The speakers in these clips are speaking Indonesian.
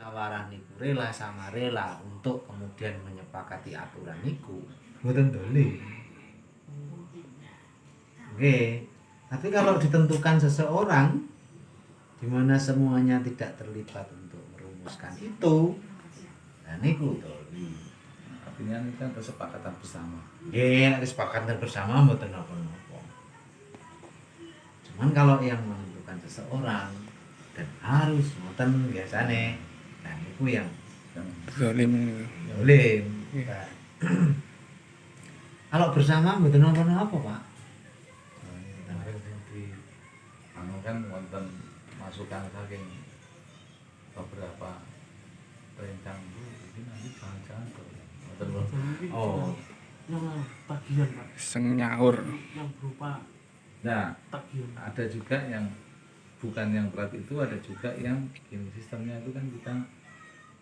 musyawarah niku rela sama rela untuk kemudian menyepakati aturan niku, mboten dolim. Oke. Tapi kalau ditentukan seseorang di mana semuanya tidak terlibat untuk merumuskan itu, nah niku dolim. Artinya ini kan kesepakatan bersama. Nggih, kesepakatan bersama mboten napa-napa. Cuman kalau yang menentukan seseorang dan harus ngoten biasane, nah niku yang zalim. dolim. Nah, kalau bersama mboten napa-napa, Pak. Kemarin di kan wonten masukan saking beberapa rencang ini nanti jangan-jangan wonten Oh, yang tagihan Pak, Seng nyaur. yang berupa nah tagihan. ada juga yang bukan yang berat itu, ada juga yang ini sistemnya itu kan kita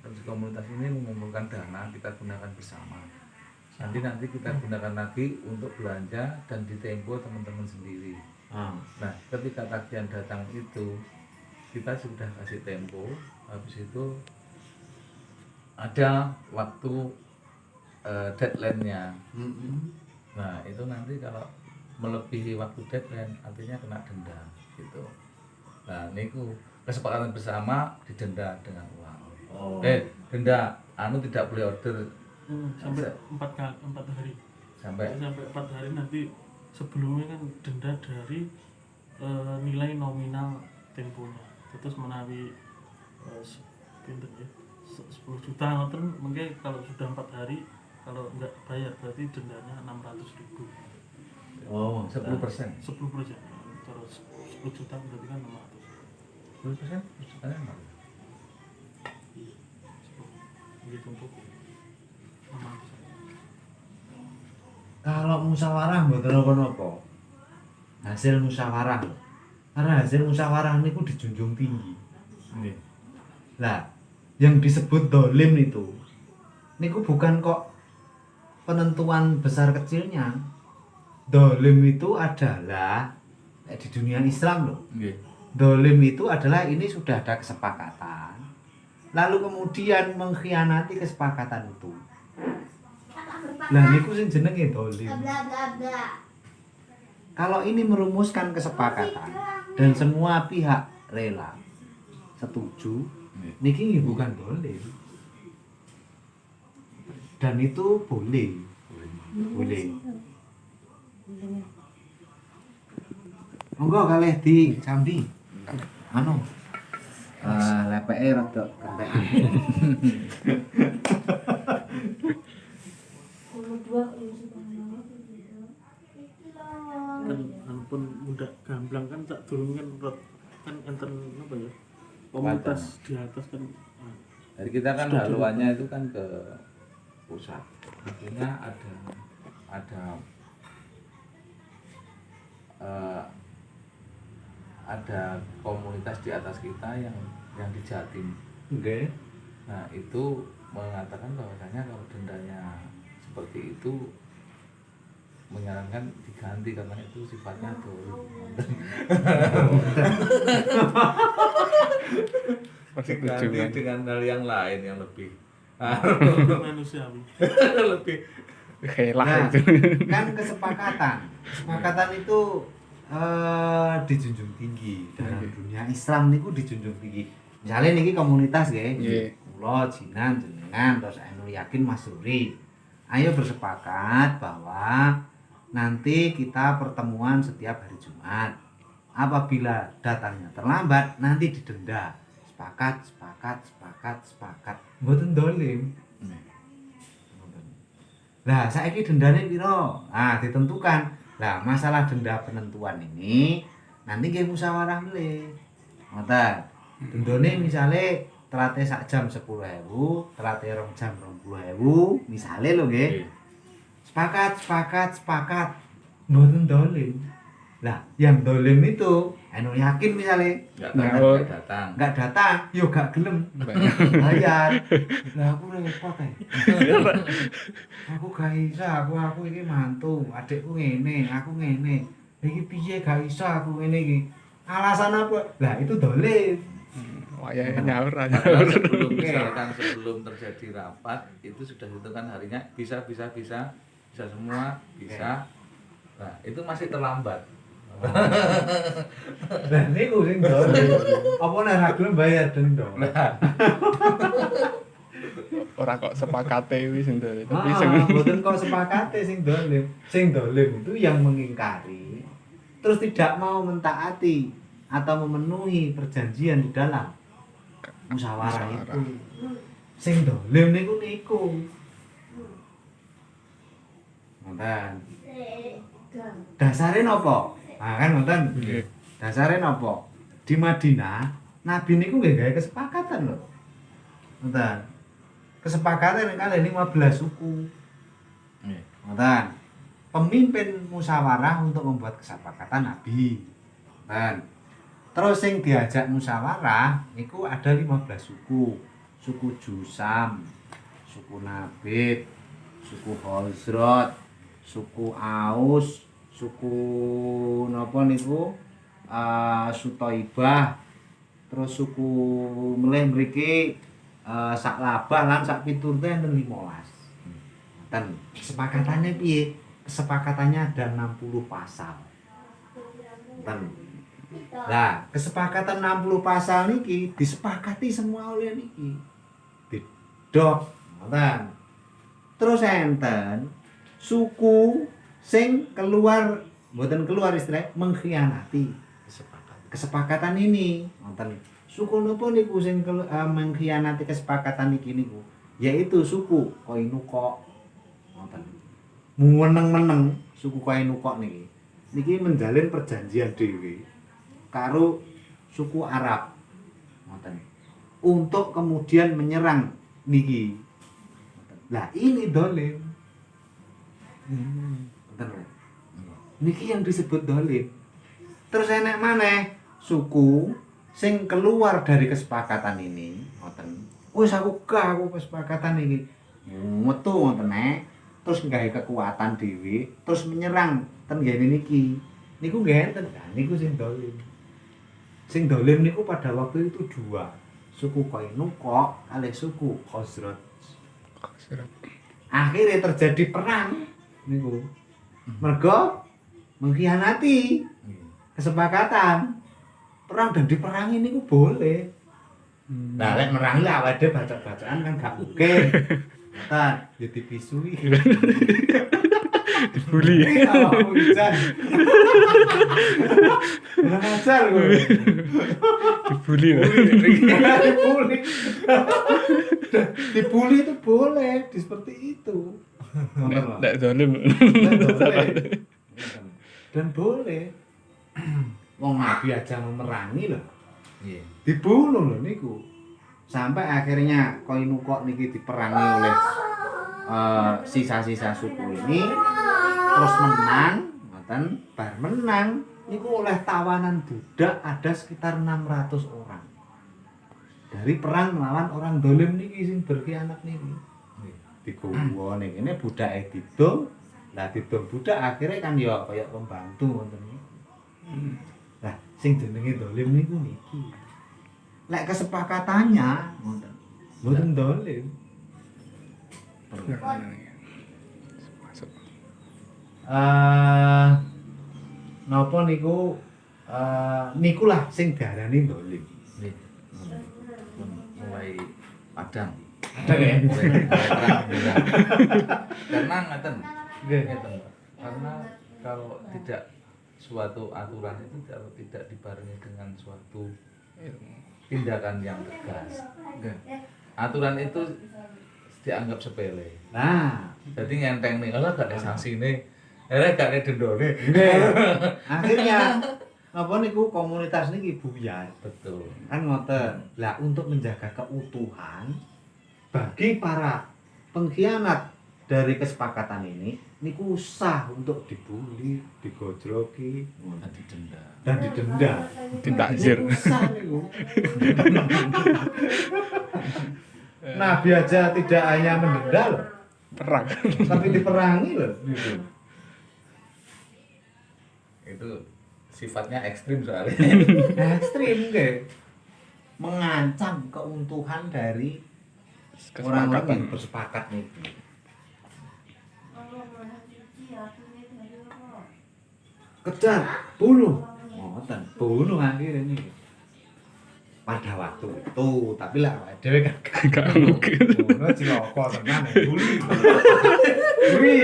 di komunitas ini mengumpulkan dana kita gunakan bersama, nanti kita gunakan lagi untuk belanja dan ditempo teman-teman sendiri. Nah ketika tagihan datang itu kita sudah kasih tempo, habis itu ada waktu deadline-nya. Nah itu nanti kalau melebihi waktu deadline artinya kena denda gitu. Nah niku kesepakatan bersama didenda dengan uang. oh. Denda tidak boleh order Sampai 4 hari. sampai Sampai 4 hari nanti sebelumnya kan denda dari nilai nominal temponya. Terus menawi pinter ya 10 juta ngoten mungkin kalau sudah 4 hari kalau enggak bayar berarti dendanya 600.000. Oh, 10%. 10%. Terus 10 juta berarti kan 600. 10% jutaan apa? Iya. 10. Begitu untuk 600. Kalau musyawarah mboten napa-napa. Hasil musyawarah. Karena hasil musyawarah niku dijunjung tinggi. Nggih. Lah, yang disebut dolim itu niku bukan kok penentuan besar kecilnya. Dolim itu adalah di dunia Islam loh. Nggih. Dolim itu adalah ini sudah ada kesepakatan, lalu kemudian mengkhianati kesepakatan itu. Lah niku sing jenenge dolim. Kalau ini merumuskan kesepakatan dan semua pihak rela setuju, niki nggih bukan dolim. Dan itu boleh. Boleh. Monggo kalih di Camdi. Anu. Lepeke rada kentekan. Kan ampun mudah gamblang kan tak dulu kan enten apa ya? Komunitas di atas kan. Jadi kita kan Setuju. haluannya itu kan ke pusat. Artinya ada komunitas di atas kita yang di Jatim. Nggih. Nah itu mengatakan bahwasanya kalau dendanya seperti itu menyarankan diganti karena itu sifatnya dolim. Diganti dengan hal yang lain yang lebih Manusiawi. lebih Helah Nah, itu. kan kesepakatan. Kesepakatan itu dijunjung tinggi dalam dunia Islam niku dijunjung tinggi. Misalnya niki komunitas nggih. Nggih. Kula Jinan jenengan terus Ainul Yakin Mas Suri. Ayo bersepakat bahwa nanti kita pertemuan setiap hari Jumat. Apabila datangnya terlambat nanti didenda. Sepakat. Mboten dolim. Lah saiki dendane piro? Nah, ditentukan. Lah masalah denda penentuan ini nanti nggih musyawarah mleh. Ngoten. Dendane misale terate sak jam 10.000, terate 2 jam 20.000, misale lho nggih. Sepakat. Mboten dolim. Lah, yang dolim itu Ainul Yakin misale nggak datang, yo gak gelem. Bayar. Lah aku repot ae. Aku gak iso, aku iki mantu, adikku ngene, aku ngene. Iki piye gak iso aku ngene iki. Alasan apa? Lah itu dolim. Wayah nyaur aja. Padahal sebelum misalkan sebelum terjadi rapat itu sudah ditentukan harinya bisa semua bisa. Nah itu masih terlambat. Lah niku sing dolim. Apa nek ra gelem bayar denda? Ora kok sepakate wis ndek. Tapi Ah, sing mboten kok sepakate sing dolim. Sing dolim itu yang mengingkari terus tidak mau mentaati atau memenuhi perjanjian di dalam musyawarah itu. Sing dolim niku. Ngoten. Dasare napa? Nah kan ngoten. Nggih. Dasare napa? Di Madinah Nabi niku nggih gawe kesepakatan lho. Ngoten. Kesepakatan kali 15 suku. Ngoten. Pemimpin musyawarah untuk membuat kesepakatan Nabi. Ngoten. Terus sing diajak musyawarah niku ada 15 suku. Suku Jusam, suku Nabit, suku Khazraj, suku Aus, suku napa niku? Sutaibah. Terus suku melih mriki sak labah lan sak piturute enten 15. Ngoten. Kesepakatannya piye? Kesepakatannya ada 60 pasal. Ngoten. Nah, kesepakatan 60 pasal niki disepakati semua oleh niki. Didok, ngoten. Terus enten suku sing keluar mboten keluar istilah mengkhianati kesepakatan ini. Ngoten. Suku napa niku sing mengkhianati kesepakatan niki niku? Yaitu suku Koinuko. Ngoten. Meneng-meneng suku Koinuko niki. Niki menjalin perjanjian dhewe karo suku Arab. Ngoten. Untuk kemudian menyerang niki. Lah ini dolim. Ngoten. Niki yang disebut dolim. Terus enek maneh suku sing keluar dari kesepakatan ini, ngoten. Wis aku kesepakatan iki. Metu ngoten nek, terus nggawe kekuatan dhewe, terus menyerang ten ngene niki. Niku nggih enten. Nah, niku sing dolim. Sing dolim niku pada waktu itu dua, suku Koinuko kali suku Khazraj. Akhirnya terjadi perang niku. Mergo mengkhianati kesepakatan. Perang dan diperangi niku boleh. Nah, lek merangi awake dhewe baca-bacaan kan gak mungkin. Ngoten, ya dipisui. Dibully. Hujan. Kurang ajar kowe. Dibully. Dibully. Dibully itu boleh, seperti itu. Ndak zalim. Dan boleh. Wong Nabi aja memerangi loh. Iya. Dibunuh loh niku. Sampai akhirnya Koinuko niki diperangi oleh sisa-sisa suku ini. Terus menang, ngoten, bar menang niku oleh tawanan budak ada sekitar 600 orang. Dari perang melawan orang dolim niki sing berkhianat niki. Digowo ning kene budake didong. Lah didong budak akhirnya kan ya kaya pembantu ngoten niku. Lah sing jenenge dolim niku niki. Lek kesepakatannya ngoten. Mboten dolim. Masuk. Napa niku nikulah sing diarani dolim. Nih. Mulai padang. Ada ya? Mulai terang benderang. Karena ngeten. Ngeten, Pak. Karena kalau tidak suatu aturan itu kalau tidak dibarengi dengan suatu tindakan yang tegas. Aturan itu dianggap sepele. Nah, Jadi ngenteng nih, kalau gak ada sanksi nih, gak ada denda nih. akhirnya napa niku komunitas niki buyar. Betul. Kan ngoten. Lah untuk menjaga keutuhan bagi para pengkhianat dari kesepakatan ini niku sah untuk dibully, digojloki, Dan didenda. dan didenda. Ditakzir. Niku sah niku. Nabi aja tidak hanya mendenda loh, Perang. tapi diperangi loh. Gitu. Itu sifatnya ekstrim soalnya. Ekstrim nggih. mengancam keuntungan dari orang-orang yang Kesepakatan. bersepakat nih. Kejar, bunuh. Ngoten, bunuh akhirnya nih. Pada waktu itu, tapi lah dhewe kan Gak mungkin. ngono cilaka tenan buli. Buli.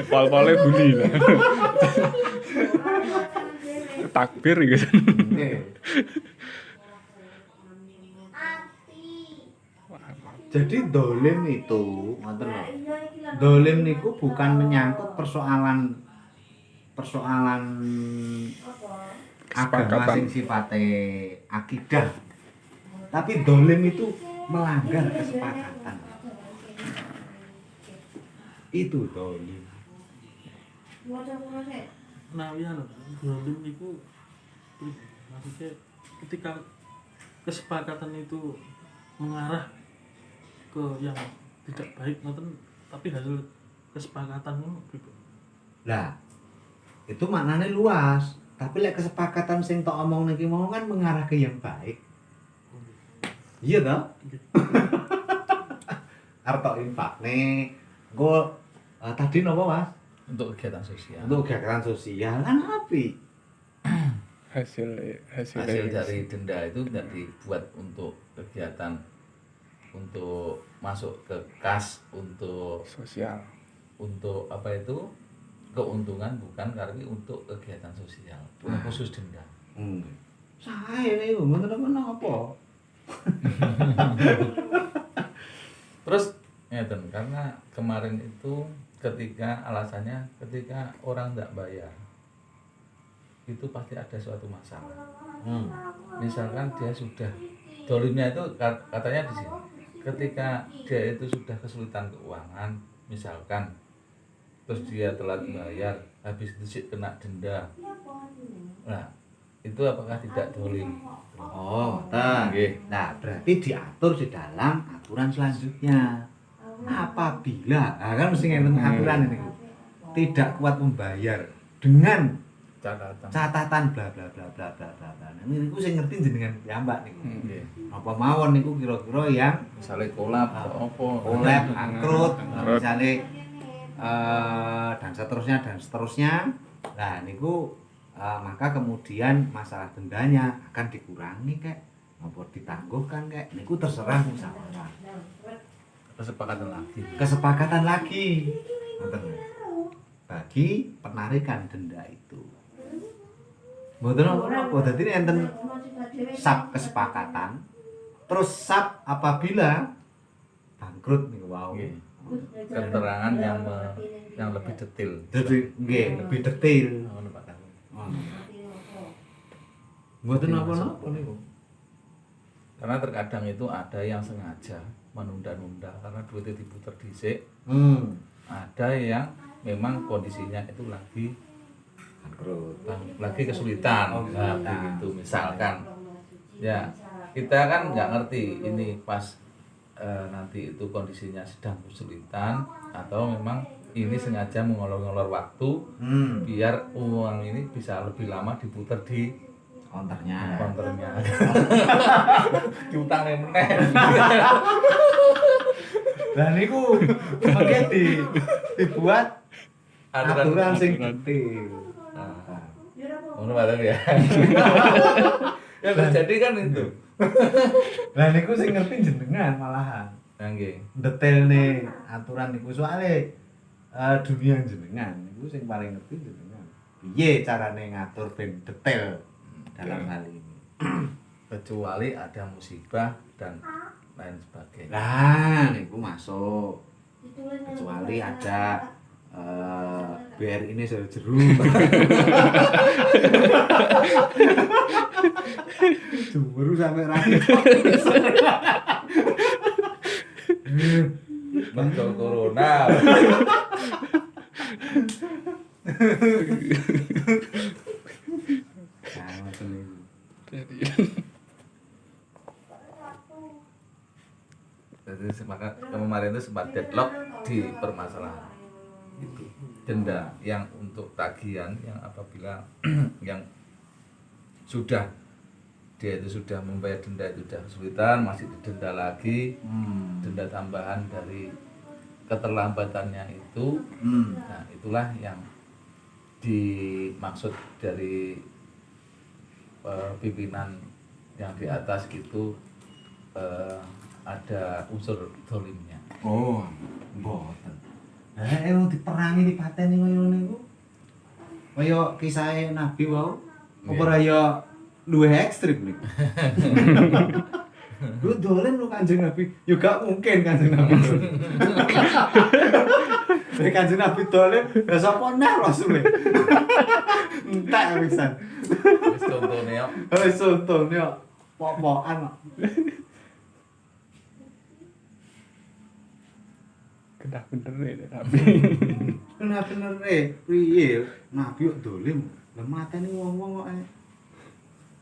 Pol-polnya bully lah. Takbir gitu. Nggih. Jadi dolim itu, ngoten lho. Dolim niku bukan menyangkut persoalan agama Kesepakatan. sing sifatnya akidah. Tapi dolim itu melanggar kesepakatan. Itu dolim. Nah iya loh, dolim itu maksudnya ketika kesepakatan itu mengarah ke yang tidak baik nonton, tapi hasil kesepakatan gitu. Lah, itu maknanya luas. Tapi lek kesepakatan sing tok omong niki mau kan mengarah ke yang baik. Iya toh? Arto infak nih. Go tadi nopo Mas? Untuk kegiatan sosial. Untuk kegiatan sosial kan api. Hasil Hasil dari denda itu tidak dibuat untuk kegiatan, untuk masuk ke kas, untuk sosial. apa itu keuntungan, bukan, karena untuk kegiatan sosial, bukan khusus denda. Saya nih, bener apa? Terus karena kemarin itu ketika alasannya ketika orang tidak bayar itu pasti ada suatu masalah. Misalkan dia sudah dolimnya itu katanya di sini, ketika dia itu sudah kesulitan keuangan, misalkan terus dia telat bayar, habis itu kena denda. Nah, itu apakah tidak dolim? Oh, nah, berarti diatur di dalam aturan selanjutnya. Apabila, kan mesti ngeten aturan ini, tidak kuat membayar dengan catatan bla bla bla bla bla bla bla. Ini niku sing ngerti jenengan piyambak niku. Apa mawon niku kira-kira yang Misalnya kolab atau apa? kolab, angkrut, misalnya dan seterusnya. Nah, niku maka kemudian masalah dendanya akan dikurangi kayak maupun ditangguhkan kayak niku terserah musyawarah. Kesepakatan lagi. Ngoten. Bagi penarikan denda itu. Mboten apa-apa, dadi enten sab kesepakatan. Terus sab apabila bangkrut niku wau. Keterangan yang lebih detail. Jadi nggih, lebih detail. Ngono Pak Kang. Mboten napa-napa niku. Karena terkadang itu ada yang sengaja menunda-nunda karena duitnya diputar dhisik. Ada yang memang kondisinya itu lagi Bangkrut. lagi kesulitan. Nah, begitu misalkan. Ya, kita kan nggak ngerti ini pas nanti itu kondisinya sedang kesulitan atau memang ini sengaja mengolor-olor waktu biar uang ini bisa lebih lama diputar di Konternya. Diutang meneh. Lah niku mengke dibuat aturan sing detail. Ngono Pak ya. Ya terjadi kan itu. Lah niku sing ngerti jenengan malahan. Nggih. Detail nih aturan niku soalnya dunia jenengan niku sing paling ngerti jenengan. Piye carane ngatur ben detail dalam hal ini. Kecuali ada musibah dan lain sebagainya. Lah niku masuk. Kecuali ada BRI ini sudah jeru. Juru sampai rakyat. Betul corona. Jadi kemarin itu sempat deadlock di permasalahan itu denda yang untuk tagihan yang apabila yang sudah dia itu sudah membayar denda itu sudah kesulitan, masih didenda lagi, denda tambahan dari keterlambatannya itu. Nah itulah yang dimaksud dari pimpinan yang di atas gitu, ada unsur dolimnya. Oh, mboten. Emang diperangi dipateni koyo niku. Kaya kisah Nabi wau. Apa ora ya luwih ekstrim niku. Lu dolen lu Kanjeng Nabi. Ya gak mungkin Kanjeng Nabi. Nek Kanjeng Nabi dolen, ya sapa neh rasule. Entek pisan. Wis contone yo. Wis sontone kok pok-pokan kok. Kedah bener ya tapi. Kenapa bener piye? Nabi kok dolim. Lah mateni wong-wong kok.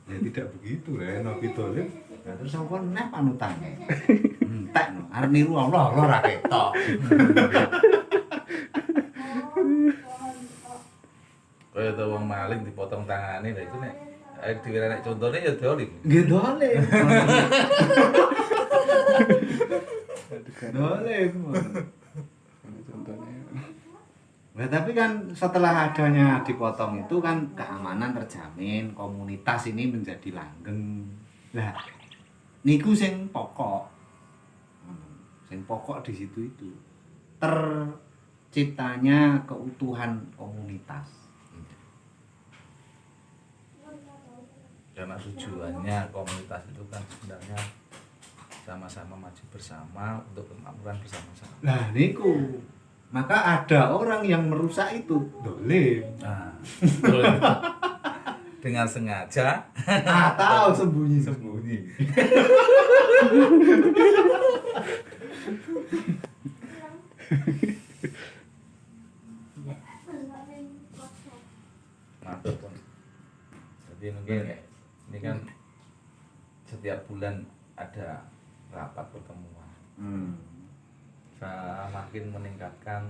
Ya tidak begitu ya, Nabi dolim. Lah terus apa neh panutannya? Entek no, arep niru Allah ora ketok. Kaya to wong maling dipotong tangane lha iku nek dhewe nek contone ya dolim. Nggih dolim. Dolim. Contohnya. Nah, tapi kan setelah adanya dipotong itu kan keamanan terjamin, komunitas ini menjadi langgeng. Lah, niku sing pokok. Sing pokok di situ itu terciptanya keutuhan komunitas. Karena tujuannya komunitas itu kan sebenarnya sama-sama maju bersama untuk kemakmuran bersama-sama. Nah, niku. Maka ada orang yang merusak itu, dolim. Nah, dengan sengaja Atau sembunyi-sembunyi. sembunyi. Mantap pun. Jadi mungkin ini kan setiap bulan ada rapat pertemuan. Makin meningkatkan